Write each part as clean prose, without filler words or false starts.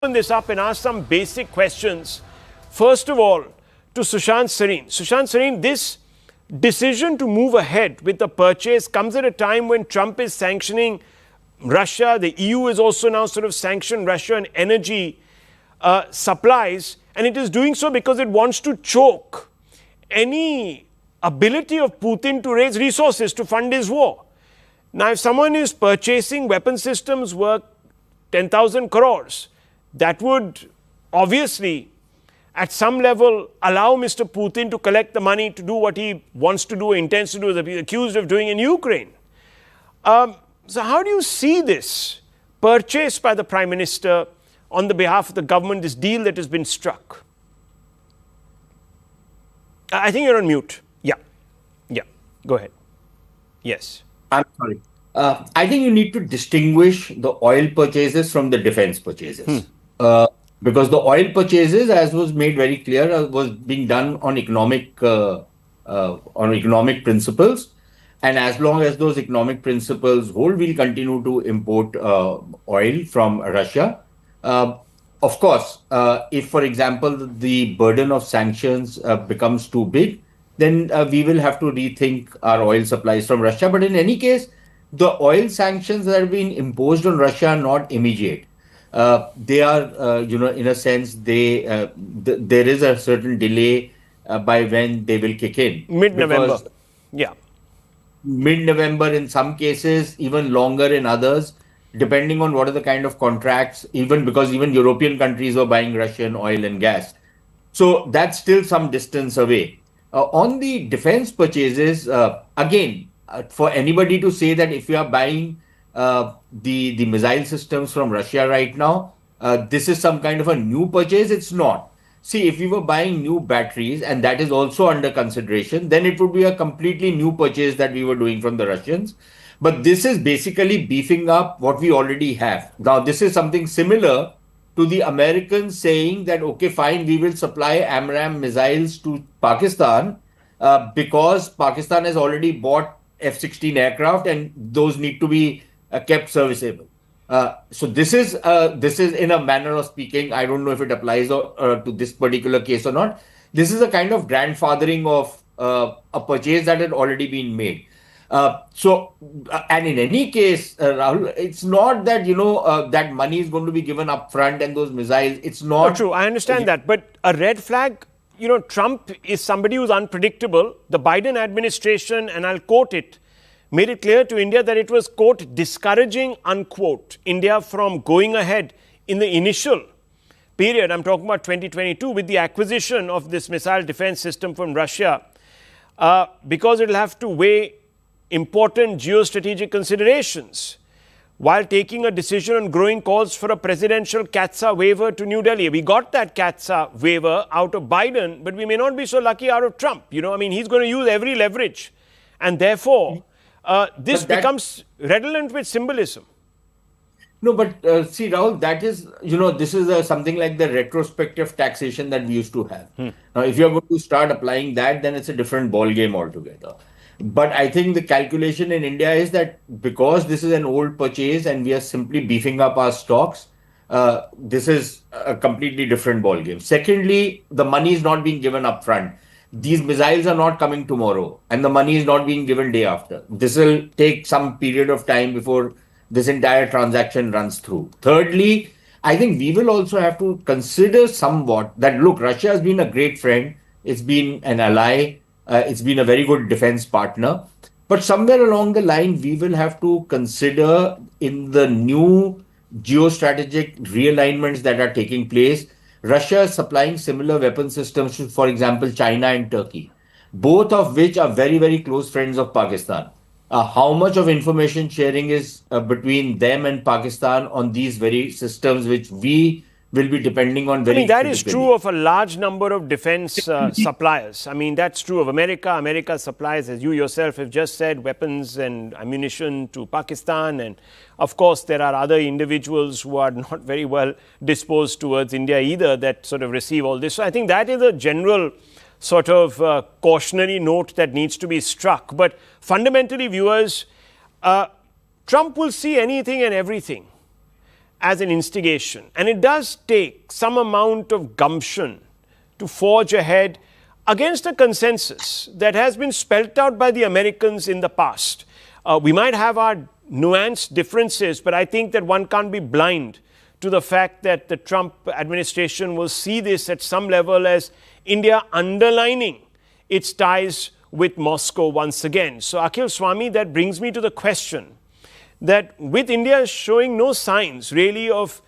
open this up and ask some basic questions. First of all, to Sushant Sareen. Sushant Sareen, this decision to move ahead with the purchase comes at a time when Trump is sanctioning Russia. The EU is also now sort of sanctioned Russia and energy supplies, and it is doing so because it wants to choke any ability of Putin to raise resources to fund his war. Now, if someone is purchasing weapon systems worth 10,000 crores, that would obviously, at some level, allow Mr. Putin to collect the money to do what he wants to do, intends to do, that he's accused of doing in Ukraine. So how do you see this purchase by the Prime Minister on the behalf of the government, this deal that has been struck? I think you're on mute. Yeah. Go ahead. Yes. I'm sorry. I think you need to distinguish the oil purchases from the defense purchases. Because the oil purchases, as was made very clear, was being done on economic principles. And as long as those economic principles hold, we'll continue to import oil from Russia. Of course, if, for example, the burden of sanctions becomes too big, then we will have to rethink our oil supplies from Russia. But in any case, the oil sanctions that have been imposed on Russia are not immediate. They are, in a sense, there is a certain delay by when they will kick in. Mid-November. Yeah. Mid-November in some cases, even longer in others, depending on what are the kind of contracts, because even European countries were buying Russian oil and gas. So that's still some distance away. On the defense purchases, again, for anybody to say that if you are buying the missile systems from Russia right now, this is some kind of a new purchase, it's not. See, if we were buying new batteries, and that is also under consideration, then it would be a completely new purchase that we were doing from the Russians. But this is basically beefing up what we already have. Now, this is something similar to the Americans saying that, okay, fine, we will supply AMRAAM missiles to Pakistan because Pakistan has already bought F-16 aircraft and those need to be kept serviceable. So this is in a manner of speaking. I don't know if it applies to this particular case or not. This is a kind of grandfathering of a purchase that had already been made. And in any case, Rahul, it's not that, that money is going to be given up front and those missiles, it's not. True, I understand that. But a red flag, Trump is somebody who's unpredictable. The Biden administration, and I'll quote it, made it clear to India that it was, quote, discouraging, unquote, India from going ahead in the initial period, I'm talking about 2022, with the acquisition of this missile defense system from Russia, because it'll have to weigh important geostrategic considerations while taking a decision on growing calls for a presidential CAATSA waiver to New Delhi. We got that CAATSA waiver out of Biden, but we may not be so lucky out of Trump. He's going to use every leverage. And therefore, this becomes redolent with symbolism. No, but see, Rahul, that is, this is something like the retrospective taxation that we used to have. Now, if you're going to start applying that, then it's a different ballgame altogether. But I think the calculation in India is that because this is an old purchase and we are simply beefing up our stocks, this is a completely different ballgame. Secondly, the money is not being given up front. These missiles are not coming tomorrow and the money is not being given day after. This will take some period of time before this entire transaction runs through. Thirdly, I think we will also have to consider somewhat that, look, Russia has been a great friend. It's been an ally. It's been a very good defense partner. But somewhere along the line, we will have to consider in the new geostrategic realignments that are taking place, Russia is supplying similar weapon systems to, for example, China and Turkey, both of which are very, very close friends of Pakistan. How much of information sharing is between them and Pakistan on these very systems, which we will be depending on very that is true of a large number of defense suppliers. That's true of America. America supplies, as you yourself have just said, weapons and ammunition to Pakistan. And of course, there are other individuals who are not very well disposed towards India either that sort of receive all this. So I think that is a general sort of cautionary note that needs to be struck. But fundamentally, viewers, Trump will see anything and everything. as an instigation. And it does take some amount of gumption to forge ahead against a consensus that has been spelt out by the Americans in the past. We might have our nuanced differences, but I think that one can't be blind to the fact that the Trump administration will see this at some level as India underlining its ties with Moscow once again. So, Akhil Swami, that brings me to the question that with India showing no signs really of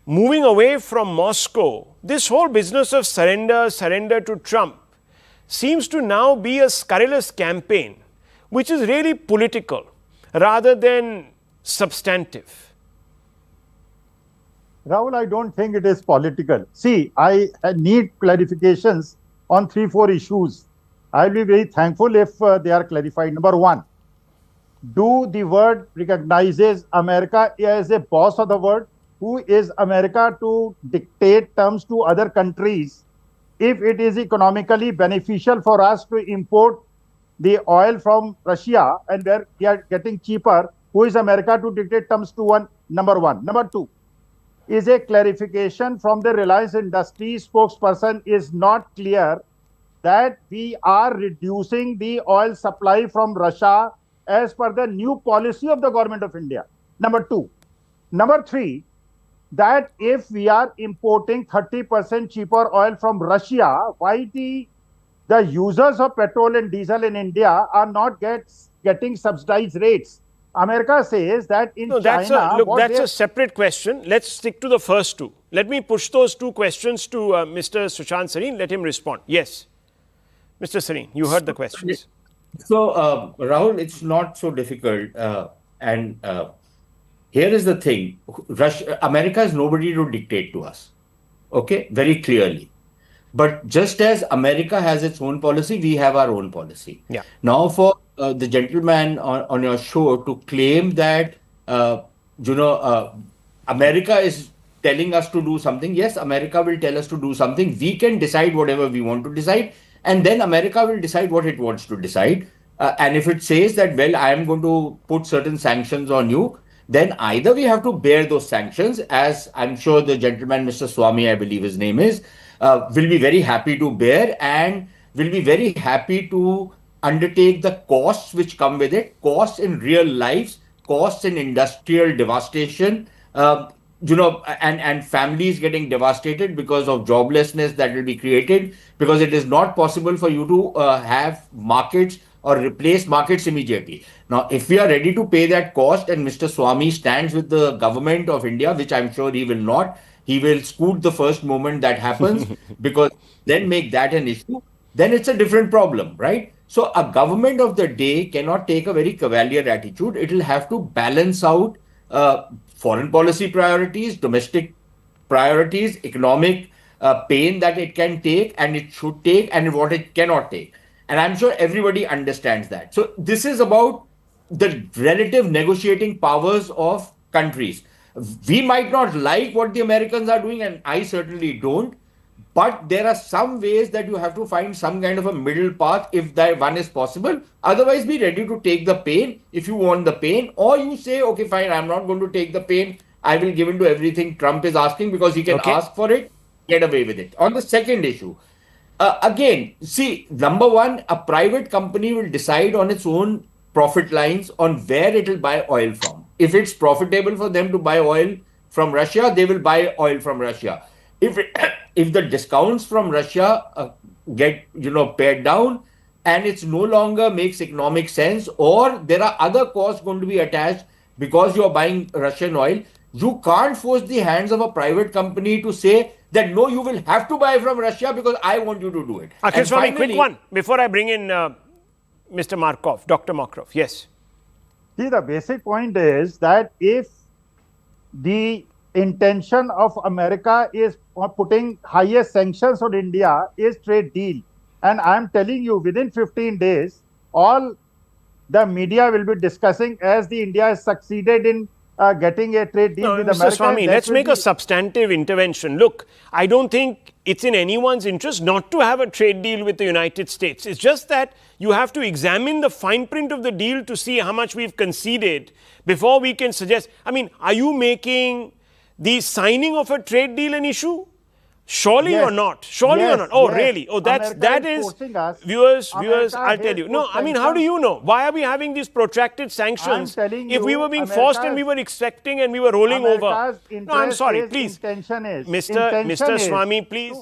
moving away from Moscow, this whole business of surrender to Trump seems to now be a scurrilous campaign, which is really political rather than substantive. Rahul, I don't think it is political. See, I need clarifications on 3-4 issues. I'll be very thankful if they are clarified. Number one, do the world recognizes America as a boss of the world? Who is America to dictate terms to other countries if it is economically beneficial for us to import the oil from Russia and where we are getting cheaper? Who is America to dictate terms to one? Number one. Number two is a clarification from the Reliance Industries spokesperson is not clear that we are reducing the oil supply from Russia as per the new policy of the government of India. Number two. Number three, that if we are importing 30% cheaper oil from Russia, why the users of petrol and diesel in India are not getting subsidized rates? America says that in China... That's a separate question. Let's stick to the first two. Let me push those two questions to Mr. Sushant Sareen. Let him respond. Yes. Mr. Sareen, you heard the questions. So, Rahul, it's not so difficult. Here is the thing. America is nobody to dictate to us. Okay? Very clearly. But just as America has its own policy, we have our own policy. Yeah. Now, for the gentleman on your show to claim that, America is telling us to do something. Yes, America will tell us to do something. We can decide whatever we want to decide. And then America will decide what it wants to decide. And if it says that, well, I am going to put certain sanctions on you, then either we have to bear those sanctions, as I'm sure the gentleman, Mr. Swami, I believe his name is, will be very happy to bear and will be very happy to undertake the costs which come with it, costs in real lives, costs in industrial devastation, and families getting devastated because of joblessness that will be created, because it is not possible for you to have markets or replace markets immediately. Now, if we are ready to pay that cost and Mr. Swami stands with the government of India, which I'm sure he will not, he will scoot the first moment that happens because then make that an issue, then it's a different problem, right? So a government of the day cannot take a very cavalier attitude. It will have to balance out foreign policy priorities, domestic priorities, economic pain that it can take and it should take and what it cannot take. And I'm sure everybody understands that. So this is about the relative negotiating powers of countries. We might not like what the Americans are doing, and I certainly don't. But there are some ways that you have to find some kind of a middle path if that one is possible. Otherwise, be ready to take the pain if you want the pain. Or you say, okay, fine, I'm not going to take the pain. I will give in to everything Trump is asking because he can ask for it, get away with it. On the second issue, again, see, number one, a private company will decide on its own profit lines on where it will buy oil from. If it's profitable for them to buy oil from Russia, they will buy oil from Russia. If the discounts from Russia get pared down and it's no longer makes economic sense, or there are other costs going to be attached because you are buying Russian oil, you can't force the hands of a private company to say that no, you will have to buy from Russia because I want you to do it. Akhil Swami, quick one before I bring in Mr. Markov, Dr. Markov. Yes. See, the basic point is that if the intention of America is putting highest sanctions on India is trade deal. And I'm telling you, within 15 days, all the media will be discussing as the India has succeeded in getting a trade deal with America. Mr. Swami, let's make a substantive intervention. Look, I don't think it's in anyone's interest not to have a trade deal with the United States. It's just that you have to examine the fine print of the deal to see how much we've conceded before we can suggest. I mean, are you making the signing of a trade deal an issue? Surely Yes. or not? Surely or Yes, not? Oh, yes. really? Oh, America that is is, forcing us. viewers, America I'll tell has you. No, put I mean, how do sanctions. you know? Why are we having these protracted sanctions telling if we you, were being forced and we America's- were expecting and we were rolling over? America's No, I'm interest sorry, is, please. intention is. Mr. Intention is Swami, please.